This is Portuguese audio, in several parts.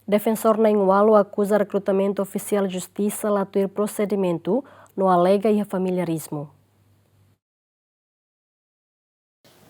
Defensor Nainwalo acusa recrutamento oficial de justiça latuir procedimento no alega e familiarismo.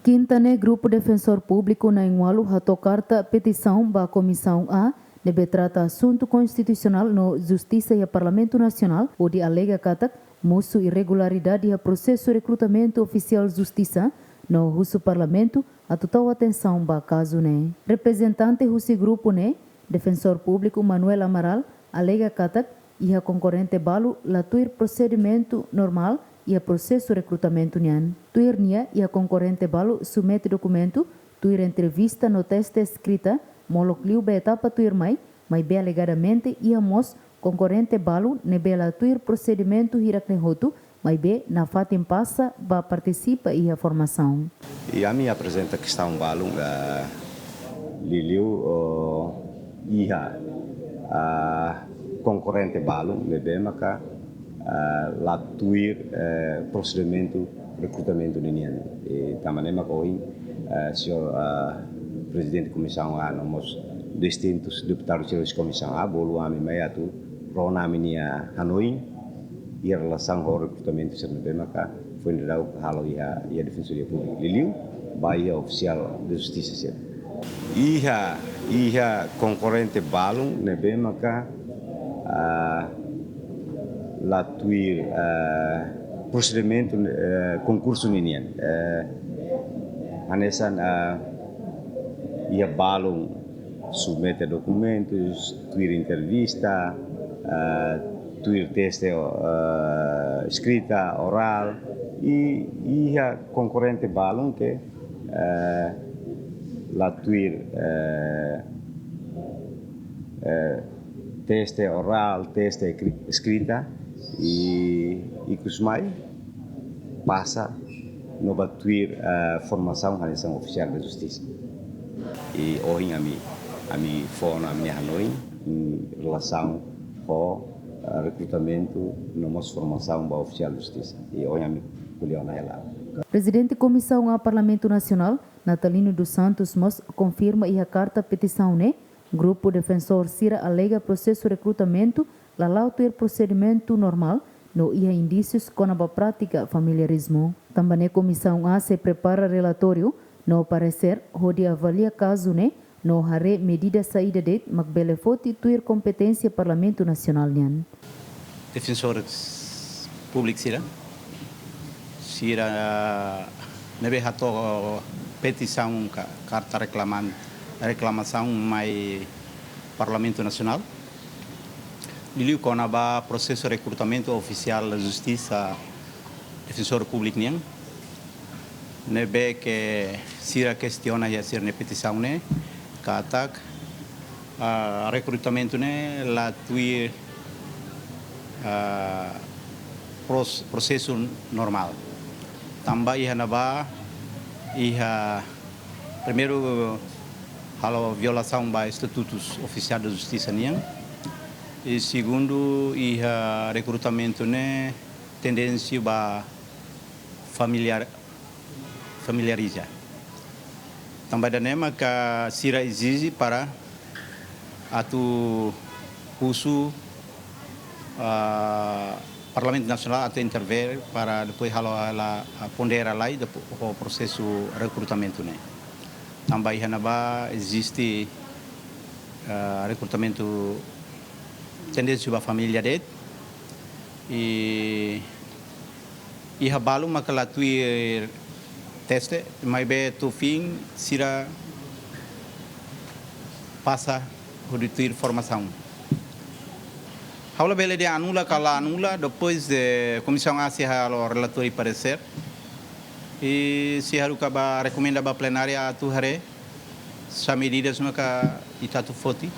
Quintane Grupo Defensor Público Nainwalo ratou carta petição para a Comissão A deve tratar assunto constitucional no Justiça e Parlamento Nacional, onde alega que moço irregularidade e processo de recrutamento oficial justiça no russo Parlamento a total atenção para caso né. Representante russo grupo né, Defensor Público Manuel Amaral alega que e a concorrente balo latuir procedimento normal e a processo de recrutamento nhan. Tuirnia e a concorrente balo submete documento, tuir entrevista no teste escrita molocliu be etapa tuir mai be alegadamente ia mos concorrente balo nebela tuir procedimento hirak nehotu, mai be na fatim passa ba participa e a formação. E a minha apresenta questão balo liliu iha concorrente balo nebe maka la tuir procedimento recrutamento ninian e tamane makoi senhor Presidente da Comissão A, nós distintos deputados da Comissão A, bolu ami maiatu, rona minia Hanoi, e a relação com o recrutamento serve maka foi ndarau halo ia Defensoria Pública. Liliu, baia oficial de Justiça ser. Iha concorrente balung nebe maka latuir procedimento concurso ninian. Anesan ia balung submete documentos, tuir entrevista, tuir teste escrita, oral e ia concorrente balung que la tuir teste oral, teste escrita e kusmai passa no batuir formação organização oficial da justiça. E hoje a mi fona a minha Hanoi em relação com recrutamento numa formação da oficial de justiça e hoje a mi colheu na ela. Presidente da Comissão ao Parlamento Nacional Natalino dos Santos mos confirma e a carta petição né Grupo Defensor Sira alega processo de recrutamento lá ter procedimento normal no ia indícios com a prática familiarismo. Também a Comissão A se prepara relatório no parecer, onde avalia caso né, no hare medida saída de magbelefoti tuir competência Parlamento Nacional nyan. Defensor Público Sira nebe hato petição carta reclamação mai Parlamento Nacional. Liliu com a processo de recrutamento oficial da Justiça Defensor Público nyan. Nebe que Sira questiona e ser ne petição ne katak recrutamento ne la tuir processo normal. Também iha naba iha primeiro halo violação ba estatutos oficiais da justiça niang e segundo iha recrutamento ne tendência ba familiarizar. Também da nema que Sira exige para atu uso Parlamento Nacional até intervir para depois a ponderar a lei do processo de recrutamento né. Também existe recrutamento tendência da família dele e a balu macalatui teste, mas bem tu fim Sira passa o de formação. Haula bele de anula kala anula depois de comissão A se o relator e parecer e se haruka ba recomenda ba plenária tu hare sa medidas maka itatu foti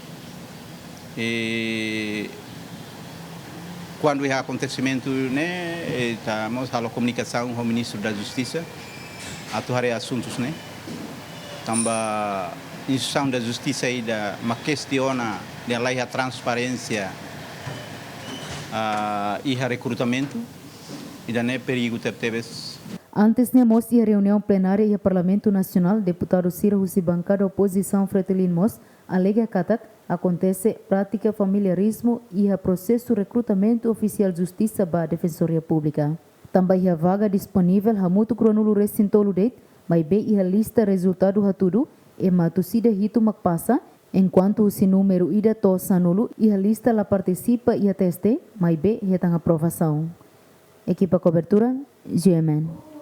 e quando há acontecimento né estamos a comunicação com o ministro da Justiça atuar assuntos né também instituição da Justiça e da uma questiona da lei a transparência e a recrutamento e da né perigo teves. Antes de a reunião plenária e Parlamento Nacional, deputado Sira Husi bancada oposição Fretilin Mos alega katak acontece prática familiarismo e a processo recrutamento oficial justiça ba Defensoria Pública. Também a vaga disponível a muito cronulo recintolo date, mas bem a lista resultado hatudo e matusida hito makpasa, enquanto o número ida to sanulu e a lista la participa e a teste, mas bem a aprovação. Equipa cobertura, GMN.